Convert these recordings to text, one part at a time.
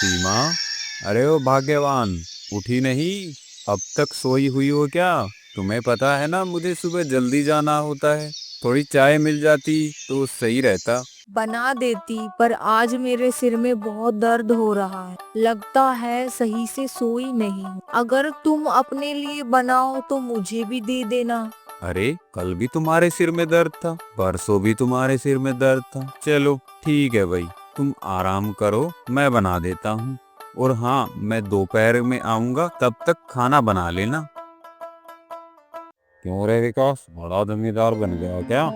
सीमा, अरे ओ भाग्यवान, उठी नहीं? अब तक सोई हुई हो क्या? तुम्हें पता है ना मुझे सुबह जल्दी जाना होता है। थोड़ी चाय मिल जाती तो सही रहता। बना देती, पर आज मेरे सिर में बहुत दर्द हो रहा है। लगता है सही से सोई नहीं हूँ। अगर तुम अपने लिए बनाओ तो मुझे भी दे देना। अरे कल भी तुम्हारे सिर में दर्द था, परसों भी तुम्हारे सिर में दर्द था। चलो ठीक है भाई, तुम आराम करो, मैं बना देता हूँ। और हाँ, मैं दोपहर में आऊंगा, तब तक खाना बना लेना। क्यों रे विकास, बड़ा जमींदार बन गया क्या?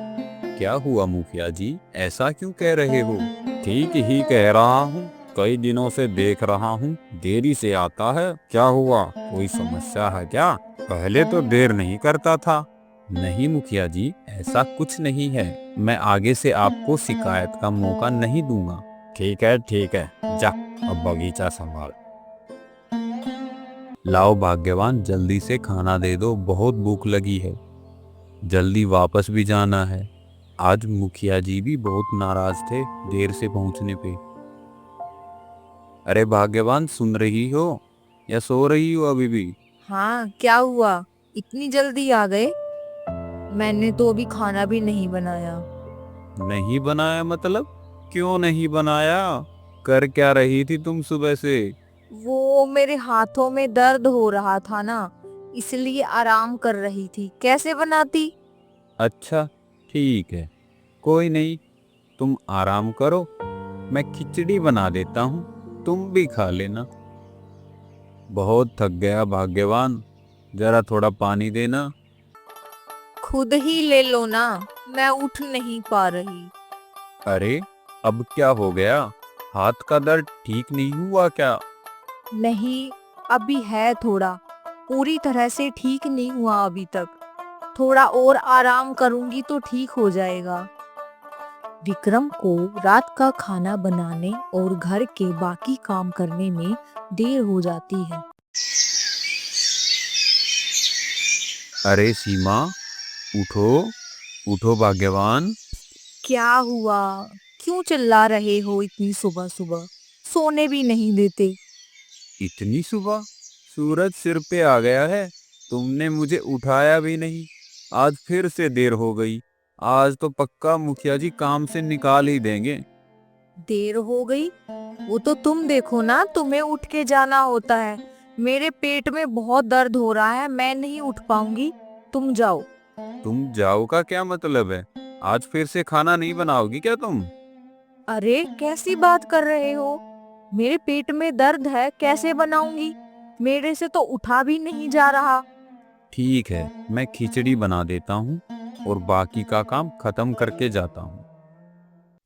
क्या हुआ मुखिया जी, ऐसा क्यों कह रहे हो? ठीक ही कह रहा हूँ, कई दिनों से देख रहा हूँ देरी से आता है। क्या हुआ, कोई समस्या है क्या? पहले तो देर नहीं करता था। नहीं मुखिया जी, ऐसा कुछ नहीं है। मैं आगे से आपको शिकायत का मौका नहीं दूंगा। ठीक है, जा अब बगीचा संभाल। लाओ भाग्यवान, जल्दी से खाना दे दो, बहुत भूख लगी है। जल्दी वापस भी जाना है। आज मुखिया जी भी बहुत नाराज थे देर से पहुंचने पे। अरे भाग्यवान, सुन रही हो या सो रही हो अभी भी? हाँ, क्या हुआ? इतनी जल्दी आ गए? मैंने तो अभी खाना भी नहीं बनाया। नहीं बनाया मतलब? क्यों नहीं बनाया? कर क्या रही थी तुम सुबह से? वो मेरे हाथों में दर्द हो रहा था ना, इसलिए आराम कर रही थी। कैसे बनाती? अच्छा, ठीक है, कोई नहीं, तुम आराम करो, मैं खिचड़ी बना देता हूँ, तुम भी खा लेना। बहुत थक गया भाग्यवान, जरा थोड़ा पानी देना। खुद ही ले लो ना, मैं उठ नहीं पा रही। अरे अब क्या हो गया, हाथ का दर्द ठीक नहीं हुआ क्या? नहीं, अभी है थोड़ा। पूरी तरह से ठीक नहीं हुआ अभी तक। थोड़ा और आराम करूंगी तो ठीक हो जाएगा। विक्रम को रात का खाना बनाने और घर के बाकी काम करने में देर हो जाती है। अरे सीमा, उठो, उठो भाग्यवान। क्या हुआ? क्यों चिल्ला रहे हो इतनी सुबह सुबह? सोने भी नहीं देते। इतनी सुबह? सूरज सिर पे आ गया है, तुमने मुझे उठाया भी नहीं। आज फिर से देर हो गई। आज तो पक्का मुखिया जी काम से निकाल ही देंगे। देर हो गई? वो तो तुम देखो ना, तुम्हें उठ के जाना होता है। मेरे पेट में बहुत दर्द हो रहा है, मैं नहीं उठ पाऊंगी। तुम जाओ। तुम जाओ का क्या मतलब है? आज फिर से खाना नहीं बनाओगी क्या तुम? अरे कैसी बात कर रहे हो? मेरे पेट में दर्द है, कैसे बनाऊंगी? मेरे से तो उठा भी नहीं जा रहा। ठीक है, मैं खिचड़ी बना देता हूँ और बाकी का काम खत्म करके जाता हूँ।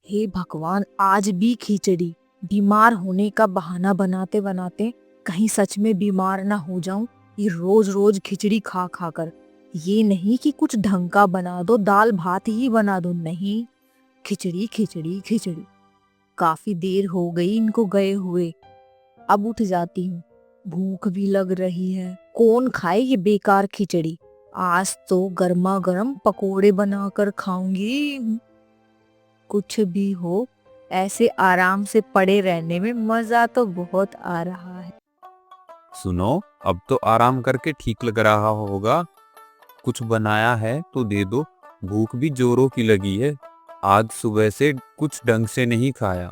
हे भगवान, आज भी खिचड़ी! बीमार होने का बहाना बनाते बनाते कहीं सच में बीमार ना हो जाऊं। ये रोज रोज खिचड़ी खा खा कर। ये नहीं कि कुछ ढंग का बना दो, दाल भात ही बना दो। नहीं, खिचड़ी खिचड़ी खिचड़ी। काफी देर हो गई इनको गए हुए। अब उठ जाती हूँ। भूख भी लग रही है। कौन खाए ये बेकार खिचड़ी? आज तो गर्मा गर्म पकोड़े बनाकर खाऊंगी। कुछ भी हो, ऐसे आराम से पड़े रहने में मजा तो बहुत आ रहा है। सुनो, अब तो आराम करके ठीक लग रहा होगा। कुछ बनाया है तो दे दो, भूख भी जोरों की लगी है। आज सुबह से कुछ ढंग से नहीं खाया।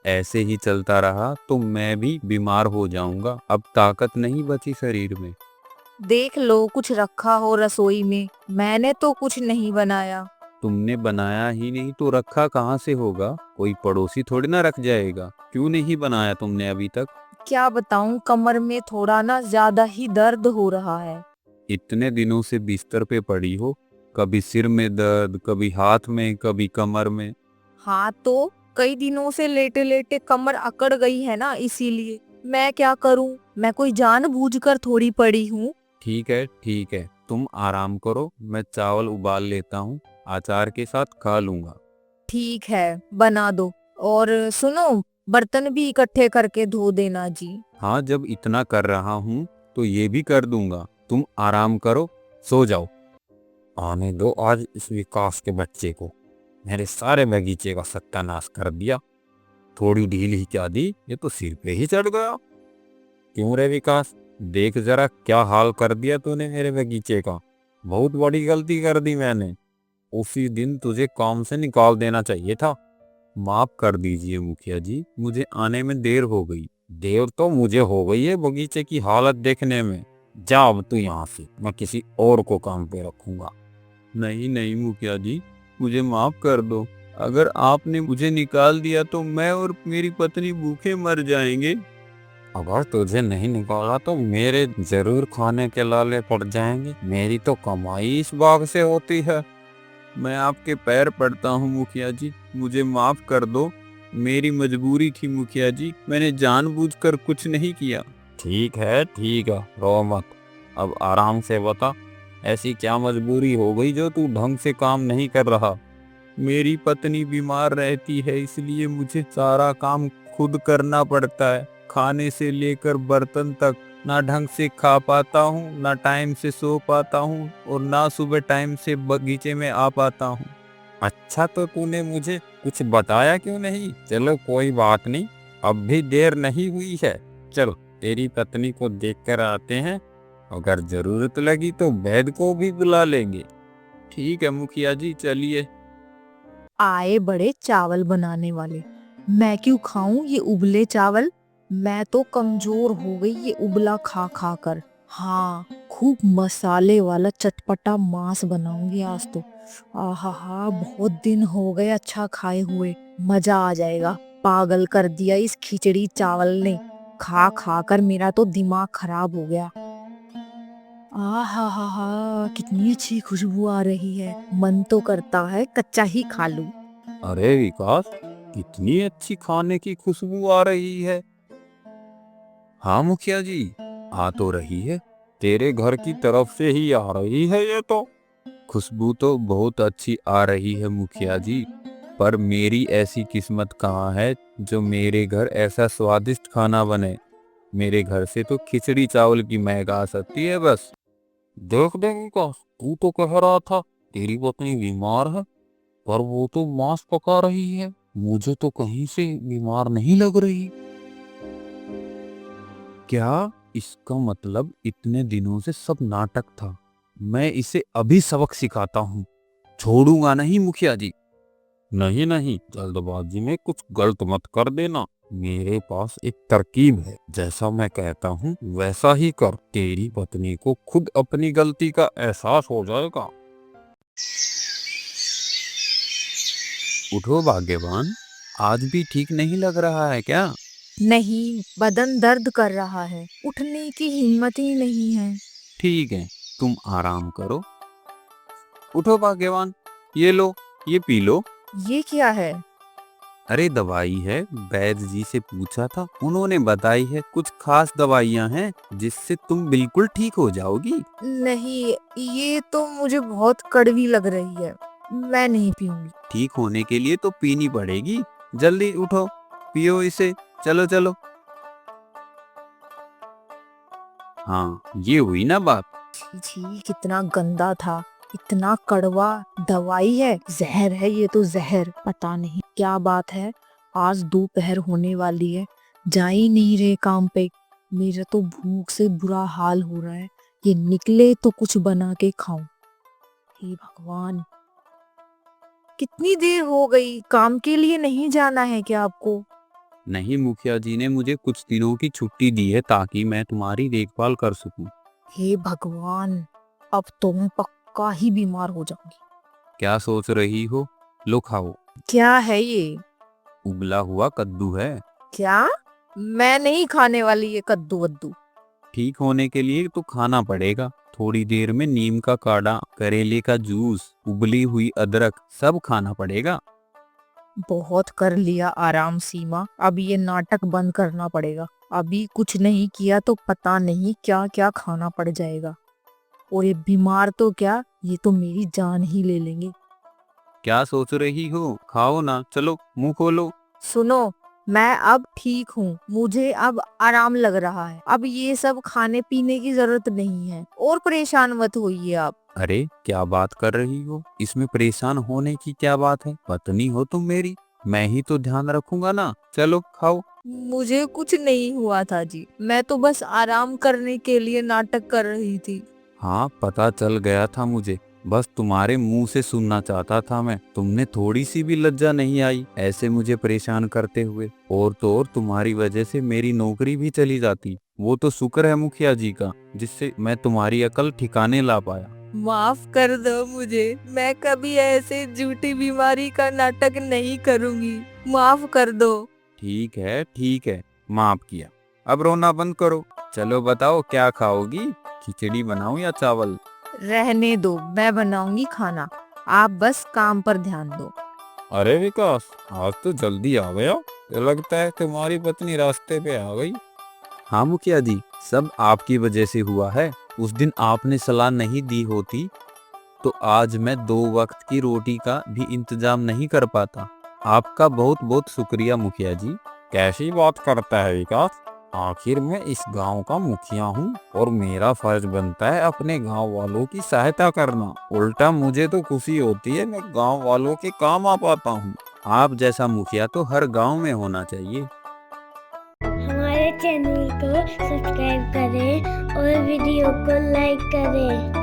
ऐसे ही चलता रहा तो मैं भी बीमार हो जाऊंगा। अब ताकत नहीं बची शरीर में। देख लो, कुछ रखा हो रसोई में। मैंने तो कुछ नहीं बनाया। तुमने बनाया ही नहीं तो रखा कहाँ से होगा? कोई पड़ोसी थोड़ी ना रख जाएगा। क्यों नहीं बनाया तुमने अभी तक? क्या बताऊं, कमर में थोड़ा ना ज्यादा ही दर्द हो रहा है। इतने दिनों से बिस्तर पे पड़ी हो, कभी सिर में दर्द, कभी हाथ में, कभी कमर में। हाँ तो कई दिनों से लेटे लेटे कमर अकड़ गई है ना, इसीलिए। मैं क्या करूं? मैं कोई जानबूझकर थोड़ी पड़ी हूँ। ठीक है, तुम आराम करो, मैं चावल उबाल लेता हूँ, अचार के साथ खा लूंगा। ठीक है, बना दो। और सुनो, बर्तन भी इकट्ठे करके धो देना जी। हाँ, जब इतना कर रहा हूँ तो ये भी कर दूंगा। तुम आराम करो, सो जाओ। आने दो आज इस विकास के बच्चे को, मेरे सारे बगीचे का सत्यानाश कर दिया। थोड़ी ढील ही क्या दी, ये तो सिर पे ही चढ़ गया। क्यों रे विकास, देख जरा क्या हाल कर दिया तूने मेरे बगीचे का। बहुत बड़ी गलती कर दी मैंने। उसी दिन तुझे काम से निकाल देना चाहिए था। माफ कर दीजिए मुखिया जी, मुझे आने में देर हो गई। देर तो मुझे हो गई है बगीचे की हालत देखने में। जा अब तू यहाँ से, मैं किसी और को काम पे रखूंगा। नहीं नहीं मुखिया जी, मुझे माफ कर दो। अगर आपने मुझे निकाल दिया तो मैं और मेरी पत्नी भूखे मर जाएंगे। अगर तुझे नहीं निकाला तो मेरे जरूर खाने के लाले पड़ जाएंगे। मेरी तो कमाई इस बाग से होती है। मैं आपके पैर पड़ता हूँ मुखिया जी, मुझे माफ कर दो। मेरी मजबूरी थी मुखिया जी, मैंने जानबूझकर कुछ नहीं किया। ठीक है रो मत। अब आराम से बता, ऐसी क्या मजबूरी हो गई जो तू ढंग से काम नहीं कर रहा। मेरी पत्नी बीमार रहती है, इसलिए मुझे सारा काम खुद करना पड़ता है। खाने से लेकर बर्तन तक ना ढंग से खा पाता हूँ, ना टाइम से सो पाता हूँ और ना सुबह टाइम से बगीचे में आ पाता हूँ। अच्छा, तो तूने मुझे कुछ बताया क्यों नहीं? चलो कोई बात नहीं, अब भी देर नहीं हुई है। चल तेरी पत्नी को देख कर आते हैं, अगर जरूरत लगी तो वैद्य को भी बुला लेंगे। ठीक है मुखिया जी, चलिए। आए बड़े चावल बनाने वाले। मैं क्यों खाऊं ये उबले चावल? मैं तो कमजोर हो गई ये उबला खा खा कर। हाँ, खूब मसाले वाला चटपटा मांस बनाऊंगी आज तो। आहा हा, बहुत दिन हो गए अच्छा खाए हुए। मजा आ जाएगा। पागल कर दिया इस खिचड़ी चावल ने। खा खा कर मेरा तो दिमाग खराब हो गया। आहा हा हा, कितनी अच्छी खुशबू आ रही है। मन तो करता है कच्चा ही खा लूं। अरे विकास, कितनी अच्छी खाने की खुशबू आ रही है। हाँ मुखिया जी, आ तो रही है। तेरे घर की तरफ से ही आ रही है ये तो। खुशबू तो बहुत अच्छी आ रही है मुखिया जी, पर मेरी ऐसी किस्मत कहाँ है जो मेरे घर ऐसा स्वादिष्ट खाना बने। मेरे घर से तो खिचड़ी चावल की महक आ सकती है बस। देख देख विकास, तू तो कह रहा था तेरी पत्नी बीमार है, पर वो तो मांस पका रही है। मुझे तो कहीं से बीमार नहीं लग रही। क्या इसका मतलब इतने दिनों से सब नाटक था? मैं इसे अभी सबक सिखाता हूँ, छोड़ूंगा नहीं मुखिया जी। नहीं नहीं, जल्दबाजी में कुछ गलत मत कर देना। मेरे पास एक तरकीब है, जैसा मैं कहता हूँ वैसा ही कर। तेरी पत्नी को खुद अपनी गलती का एहसास हो जाएगा। उठो भाग्यवान, आज भी ठीक नहीं लग रहा है क्या? नहीं, बदन दर्द कर रहा है। उठने की हिम्मत ही नहीं है। ठीक है, तुम आराम करो। उठो भाग्यवान, ये लो, ये पी लो। ये क्या है? अरे दवाई है, वैद्य जी से पूछा था, उन्होंने बताई है। कुछ खास दवाइयाँ हैं जिससे तुम बिल्कुल ठीक हो जाओगी। नहीं, ये तो मुझे बहुत कड़वी लग रही है। मैं नहीं पीऊंगी। ठीक होने के लिए तो पीनी पड़ेगी। जल्दी उठो, पियो इसे। चलो चलो। हाँ, ये हुई ना बात। छी छी, कितना गंदा था। इतना कड़वा। दवाई है, जहर है ये तो जहर। पता नहीं क्या बात है। आज दोपहर होने वाली है, जा ही नहीं रहे काम पे। मेरा तो भूख से बुरा हाल हो रहा है। ये निकले तो कुछ बना के खाऊं। हे भगवान, कितनी देर हो गई। काम के लिए नहीं जाना है क्या आपको? नहीं, मुखिया जी ने मुझे कुछ दिनों की छुट्टी दी है ताकि मैं तुम्हारी देखभाल कर सकूं। हे भगवान, अब तो मैं पक्का ही बीमार हो जाऊंगी। क्या सोच रही हो? लो खाओ। क्या है ये? उबला हुआ कद्दू है। क्या? मैं नहीं खाने वाली ये कद्दू वद्दू। ठीक होने के लिए तो खाना पड़ेगा। थोड़ी देर में नीम का काढ़ा, करेले का जूस, उबली हुई अदरक, सब खाना पड़ेगा। बहुत कर लिया आराम सीमा, अब ये नाटक बंद करना पड़ेगा। अभी कुछ नहीं किया तो पता नहीं क्या क्या खाना पड़ जाएगा। और ये बीमार तो क्या, ये तो मेरी जान ही ले लेंगे। क्या सोच रही हो? खाओ ना, चलो मुंह खोलो। सुनो, मैं अब ठीक हूँ। मुझे अब आराम लग रहा है। अब ये सब खाने पीने की जरूरत नहीं है। और परेशान मत होइए आप। अरे क्या बात कर रही हो? इसमें परेशान होने की क्या बात है? पत्नी हो तुम मेरी। मैं ही तो ध्यान रखूंगा ना। चलो खाओ। मुझे कुछ नहीं हुआ था जी, मैं तो बस आराम करने के लिए नाटक कर रही थी। हाँ, पता चल गया था मुझे। बस तुम्हारे मुंह से सुनना चाहता था मैं। तुमने थोड़ी सी भी लज्जा नहीं आई ऐसे मुझे परेशान करते हुए। और तो और तुम्हारी वजह से मेरी नौकरी भी चली जाती। वो तो शुक्र है मुखिया जी का, जिससे मैं तुम्हारी अकल ठिकाने ला पाया। माफ कर दो मुझे, मैं कभी ऐसे झूठी बीमारी का नाटक नहीं करूंगी, माफ कर दो। ठीक है, माफ किया। अब रोना बंद करो। चलो बताओ क्या खाओगी, खिचड़ी बनाऊं या चावल? रहने दो, मैं बनाऊंगी खाना, आप बस काम पर ध्यान दो। अरे विकास, आज तो जल्दी आ गया। तो लगता है तुम्हारी पत्नी रास्ते पे आ गई। हाँ मुखिया जी, सब आपकी वजह से हुआ है। उस दिन आपने सलाह नहीं दी होती तो आज मैं 2 वक्त की रोटी का भी इंतजाम नहीं कर पाता। आपका बहुत बहुत शुक्रिया मुखिया जी। कैसी बात करता है विकास? आखिर मैं इस गांव का मुखिया हूँ और मेरा फर्ज बनता है अपने गांव वालों की सहायता करना। उल्टा मुझे तो खुशी होती है मैं गांव वालों के काम आ पाता हूँ। आप जैसा मुखिया तो हर गांव में होना चाहिए। हमारे चैनल को सब्सक्राइब करें और वीडियो को लाइक करें।